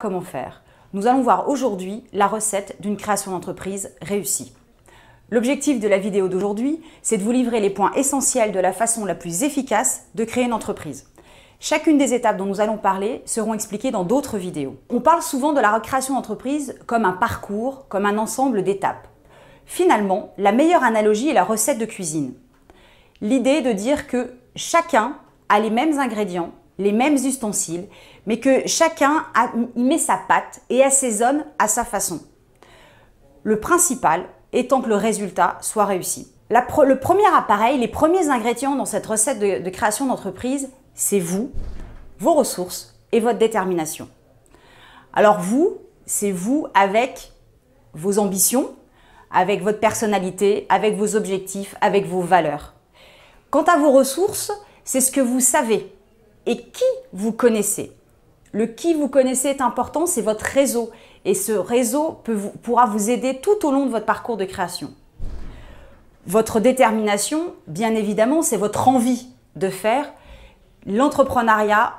comment faire. Nous allons voir aujourd'hui la recette d'une création d'entreprise réussie. L'objectif de la vidéo d'aujourd'hui, c'est de vous livrer les points essentiels de la façon la plus efficace de créer une entreprise. Chacune des étapes dont nous allons parler seront expliquées dans d'autres vidéos. On parle souvent de la création d'entreprise comme un parcours, comme un ensemble d'étapes. Finalement, la meilleure analogie est la recette de cuisine. L'idée est de dire que chacun a les mêmes ingrédients, les mêmes ustensiles, mais que chacun y met sa patte et assaisonne à sa façon. Le principal étant que le résultat soit réussi. Le premier appareil, les premiers ingrédients dans cette recette de création d'entreprise, c'est vous, vos ressources et votre détermination. Alors vous, c'est vous avec vos ambitions, avec votre personnalité, avec vos objectifs, avec vos valeurs. Quant à vos ressources, c'est ce que vous savez et qui vous connaissez. Le qui vous connaissez est important, c'est votre réseau. Et ce réseau pourra vous aider tout au long de votre parcours de création. Votre détermination, bien évidemment, c'est votre envie de faire. L'entrepreneuriat,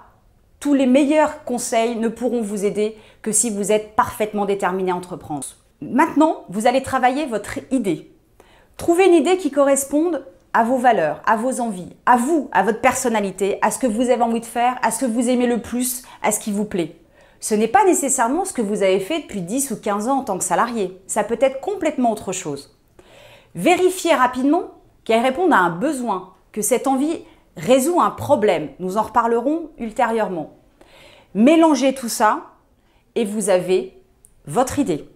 tous les meilleurs conseils ne pourront vous aider que si vous êtes parfaitement déterminé à entreprendre. Maintenant, vous allez travailler votre idée. Trouvez une idée qui corresponde à vos valeurs, à vos envies, à vous, à votre personnalité, à ce que vous avez envie de faire, à ce que vous aimez le plus, à ce qui vous plaît. Ce n'est pas nécessairement ce que vous avez fait depuis 10 ou 15 ans en tant que salarié. Ça peut être complètement autre chose. Vérifiez rapidement qu'elle réponde à un besoin, que cette envie résout un problème. Nous en reparlerons ultérieurement. Mélangez tout ça et vous avez votre idée.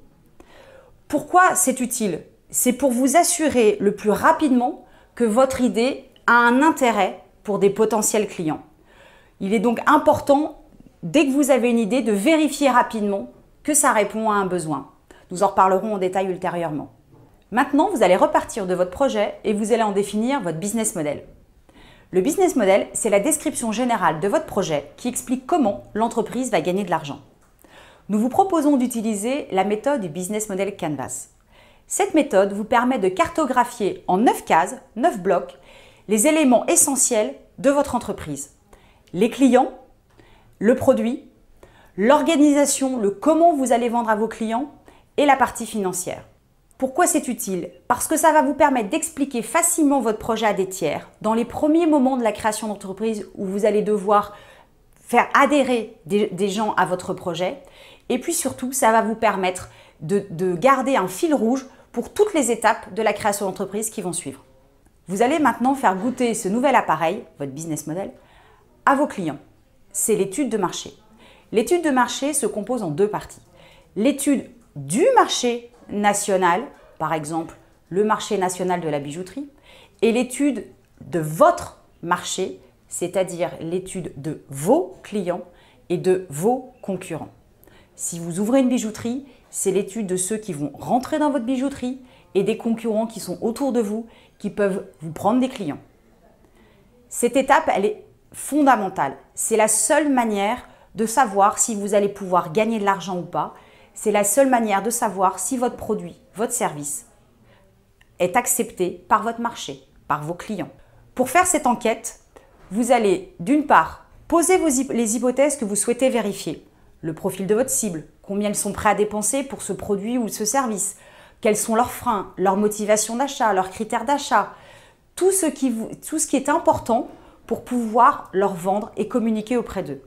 Pourquoi c'est utile? C'est pour vous assurer le plus rapidement que votre idée a un intérêt pour des potentiels clients. Il est donc important, dès que vous avez une idée, de vérifier rapidement que ça répond à un besoin. Nous en reparlerons en détail ultérieurement. Maintenant, vous allez repartir de votre projet et vous allez en définir votre business model. Le business model, c'est la description générale de votre projet qui explique comment l'entreprise va gagner de l'argent. Nous vous proposons d'utiliser la méthode du business model Canvas. Cette méthode vous permet de cartographier en 9 cases, 9 blocs, les éléments essentiels de votre entreprise. Les clients, le produit, l'organisation, le comment vous allez vendre à vos clients et la partie financière. Pourquoi c'est utile? Parce que ça va vous permettre d'expliquer facilement votre projet à des tiers dans les premiers moments de la création d'entreprise où vous allez devoir faire adhérer des gens à votre projet. Et puis surtout, ça va vous permettre de garder un fil rouge pour toutes les étapes de la création d'entreprise qui vont suivre. Vous allez maintenant faire goûter ce nouvel appareil, votre business model, à vos clients. C'est l'étude de marché. L'étude de marché se compose en 2 parties. L'étude du marché national, par exemple le marché national de la bijouterie, et l'étude de votre marché, c'est-à-dire l'étude de vos clients et de vos concurrents. Si vous ouvrez une bijouterie, c'est l'étude de ceux qui vont rentrer dans votre bijouterie et des concurrents qui sont autour de vous, qui peuvent vous prendre des clients. Cette étape, elle est fondamentale. C'est la seule manière de savoir si vous allez pouvoir gagner de l'argent ou pas. C'est la seule manière de savoir si votre produit, votre service est accepté par votre marché, par vos clients. Pour faire cette enquête, vous allez d'une part poser les hypothèses que vous souhaitez vérifier. Le profil de votre cible, combien ils sont prêts à dépenser pour ce produit ou ce service, quels sont leurs freins, leur motivation d'achat, leurs critères d'achat, tout ce qui est important pour pouvoir leur vendre et communiquer auprès d'eux.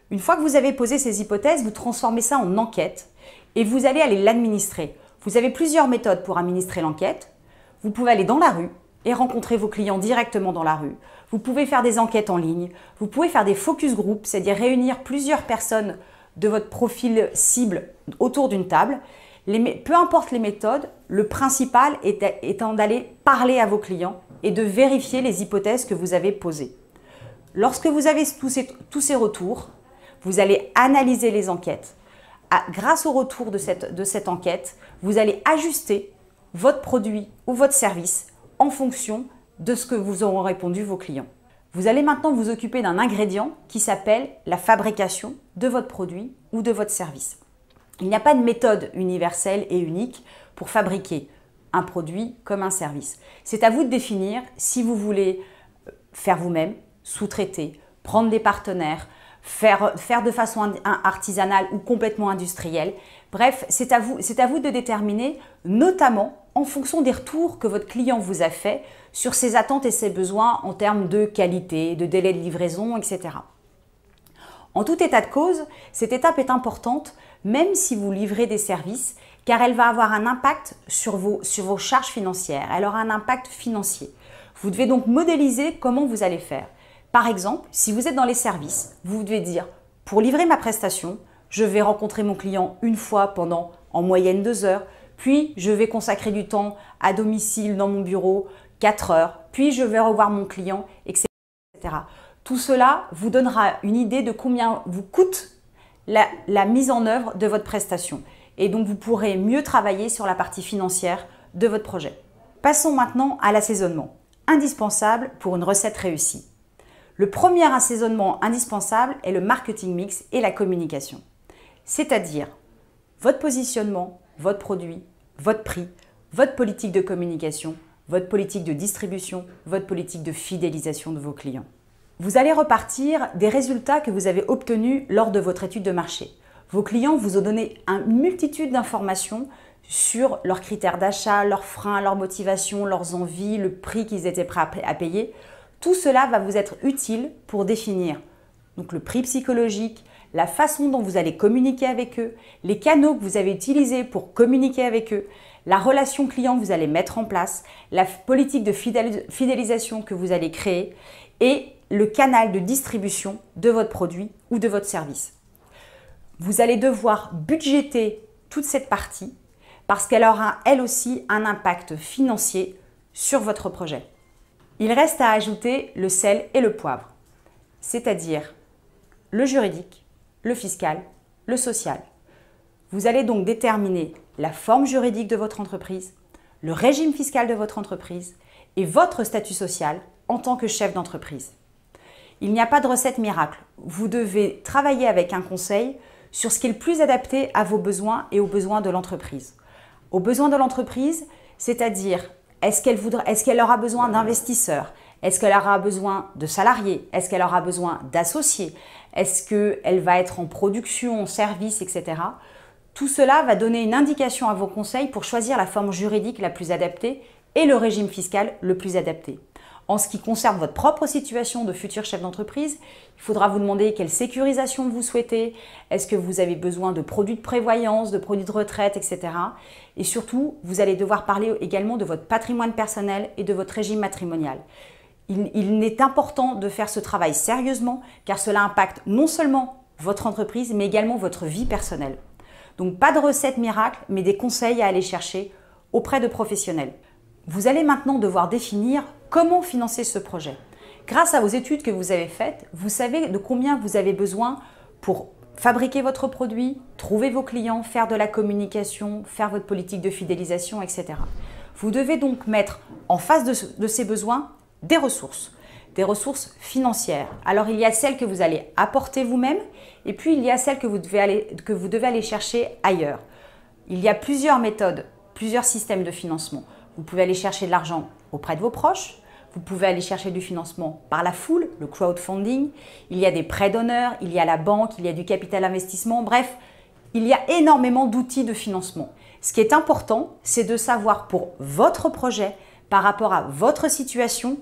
Une fois que vous avez posé ces hypothèses, vous transformez ça en enquête et vous allez aller l'administrer. Vous avez plusieurs méthodes pour administrer l'enquête. Vous pouvez aller dans la rue et rencontrer vos clients directement dans la rue. Vous pouvez faire des enquêtes en ligne. Vous pouvez faire des focus group, c'est-à-dire réunir plusieurs personnes de votre profil cible autour d'une table. Peu importe les méthodes, le principal étant d'aller parler à vos clients et de vérifier les hypothèses que vous avez posées. Lorsque vous avez tous ces retours, vous allez analyser les enquêtes. Grâce au retour de cette enquête, vous allez ajuster votre produit ou votre service en fonction de ce que vous auront répondu vos clients. Vous allez maintenant vous occuper d'un ingrédient qui s'appelle la fabrication de votre produit ou de votre service. Il n'y a pas de méthode universelle et unique pour fabriquer un produit comme un service. C'est à vous de définir si vous voulez faire vous-même, sous-traiter, prendre des partenaires, faire de façon artisanale ou complètement industrielle. Bref, c'est à vous de déterminer, notamment en fonction des retours que votre client vous a fait sur ses attentes et ses besoins en termes de qualité, de délai de livraison, etc. En tout état de cause, cette étape est importante, même si vous livrez des services, car elle va avoir un impact sur vos charges financières. Elle aura un impact financier. Vous devez donc modéliser comment vous allez faire. Par exemple, si vous êtes dans les services, vous devez dire « Pour livrer ma prestation, je vais rencontrer mon client une fois pendant en moyenne 2 heures, puis je vais consacrer du temps à domicile dans mon bureau 4 heures, puis je vais revoir mon client, etc. » Tout cela vous donnera une idée de combien vous coûte la mise en œuvre de votre prestation. Et donc, vous pourrez mieux travailler sur la partie financière de votre projet. Passons maintenant à l'assaisonnement, indispensable pour une recette réussie. Le premier assaisonnement indispensable est le marketing mix et la communication. C'est-à-dire votre positionnement, votre produit, votre prix, votre politique de communication, votre politique de distribution, votre politique de fidélisation de vos clients. Vous allez repartir des résultats que vous avez obtenus lors de votre étude de marché. Vos clients vous ont donné une multitude d'informations sur leurs critères d'achat, leurs freins, leurs motivations, leurs envies, le prix qu'ils étaient prêts à payer. Tout cela va vous être utile pour définir donc le prix psychologique, la façon dont vous allez communiquer avec eux, les canaux que vous avez utilisés pour communiquer avec eux, la relation client que vous allez mettre en place, la politique de fidélisation que vous allez créer et le canal de distribution de votre produit ou de votre service. Vous allez devoir budgéter toute cette partie parce qu'elle aura elle aussi un impact financier sur votre projet. Il reste à ajouter le sel et le poivre, c'est-à-dire le juridique, le fiscal, le social. Vous allez donc déterminer la forme juridique de votre entreprise, le régime fiscal de votre entreprise et votre statut social en tant que chef d'entreprise. Il n'y a pas de recette miracle. Vous devez travailler avec un conseil sur ce qui est le plus adapté à vos besoins et aux besoins de l'entreprise. Aux besoins de l'entreprise, c'est-à-dire est-ce qu'elle aura besoin d'investisseurs? Est-ce qu'elle aura besoin de salariés? Est-ce qu'elle aura besoin d'associés? Est-ce qu'elle va être en production, en service, etc. Tout cela va donner une indication à vos conseils pour choisir la forme juridique la plus adaptée et le régime fiscal le plus adapté. En ce qui concerne votre propre situation de futur chef d'entreprise, il faudra vous demander quelle sécurisation vous souhaitez, est-ce que vous avez besoin de produits de prévoyance, de produits de retraite, etc. Et surtout, vous allez devoir parler également de votre patrimoine personnel et de votre régime matrimonial. Il est important de faire ce travail sérieusement car cela impacte non seulement votre entreprise mais également votre vie personnelle. Donc pas de recette miracle mais des conseils à aller chercher auprès de professionnels. Vous allez maintenant devoir définir comment financer ce projet. Grâce aux études que vous avez faites, vous savez de combien vous avez besoin pour fabriquer votre produit, trouver vos clients, faire de la communication, faire votre politique de fidélisation, etc. Vous devez donc mettre en face de ces besoins des ressources financières. Alors il y a celles que vous allez apporter vous-même et puis il y a celles que vous devez aller chercher ailleurs. Il y a plusieurs méthodes, plusieurs systèmes de financement. Vous pouvez aller chercher de l'argent auprès de vos proches, vous pouvez aller chercher du financement par la foule, le crowdfunding, il y a des prêts d'honneur, il y a la banque, il y a du capital investissement, bref, il y a énormément d'outils de financement. Ce qui est important, c'est de savoir pour votre projet, par rapport à votre situation,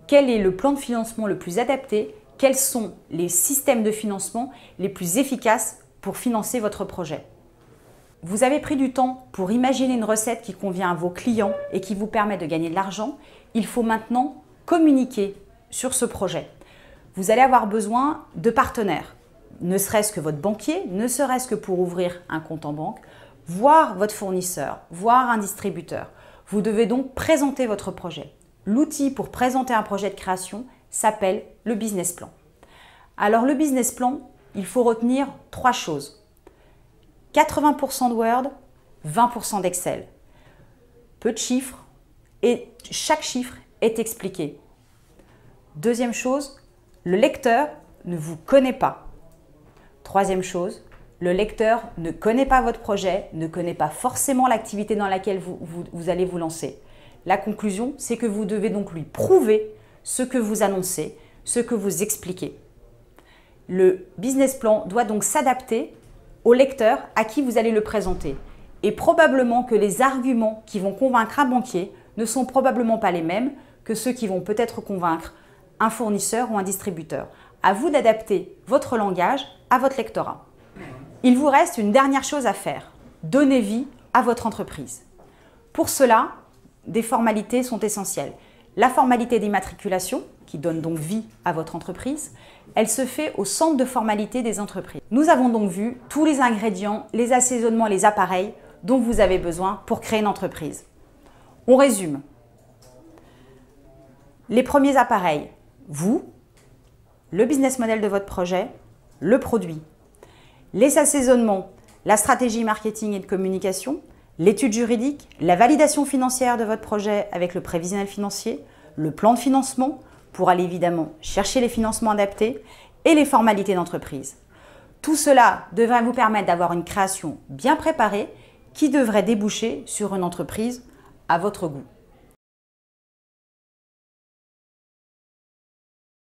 quel est le plan de financement le plus adapté, quels sont les systèmes de financement les plus efficaces pour financer votre projet. Vous avez pris du temps pour imaginer une recette qui convient à vos clients et qui vous permet de gagner de l'argent. Il faut maintenant communiquer sur ce projet. Vous allez avoir besoin de partenaires, ne serait-ce que votre banquier, ne serait-ce que pour ouvrir un compte en banque, voire votre fournisseur, voire un distributeur. Vous devez donc présenter votre projet. L'outil pour présenter un projet de création s'appelle le business plan. Alors le business plan, il faut retenir 3 choses. 80% de Word, 20% d'Excel. Peu de chiffres et chaque chiffre est expliqué. Deuxième chose, le lecteur ne vous connaît pas. Troisième chose, le lecteur ne connaît pas votre projet, ne connaît pas forcément l'activité dans laquelle vous allez vous lancer. La conclusion, c'est que vous devez donc lui prouver ce que vous annoncez, ce que vous expliquez. Le business plan doit donc s'adapter au lecteur à qui vous allez le présenter. Et probablement que les arguments qui vont convaincre un banquier ne sont probablement pas les mêmes que ceux qui vont peut-être convaincre un fournisseur ou un distributeur. À vous d'adapter votre langage à votre lectorat. Il vous reste une dernière chose à faire. Donnez vie à votre entreprise. Pour cela, des formalités sont essentielles. La formalité d'immatriculation, qui donne donc vie à votre entreprise, elle se fait au centre de formalité des entreprises. Nous avons donc vu tous les ingrédients, les assaisonnements, les appareils dont vous avez besoin pour créer une entreprise. On résume. Les premiers appareils, vous, le business model de votre projet, le produit. Les assaisonnements, la stratégie marketing et de communication, l'étude juridique, la validation financière de votre projet avec le prévisionnel financier, le plan de financement pour aller évidemment chercher les financements adaptés et les formalités d'entreprise. Tout cela devrait vous permettre d'avoir une création bien préparée qui devrait déboucher sur une entreprise à votre goût.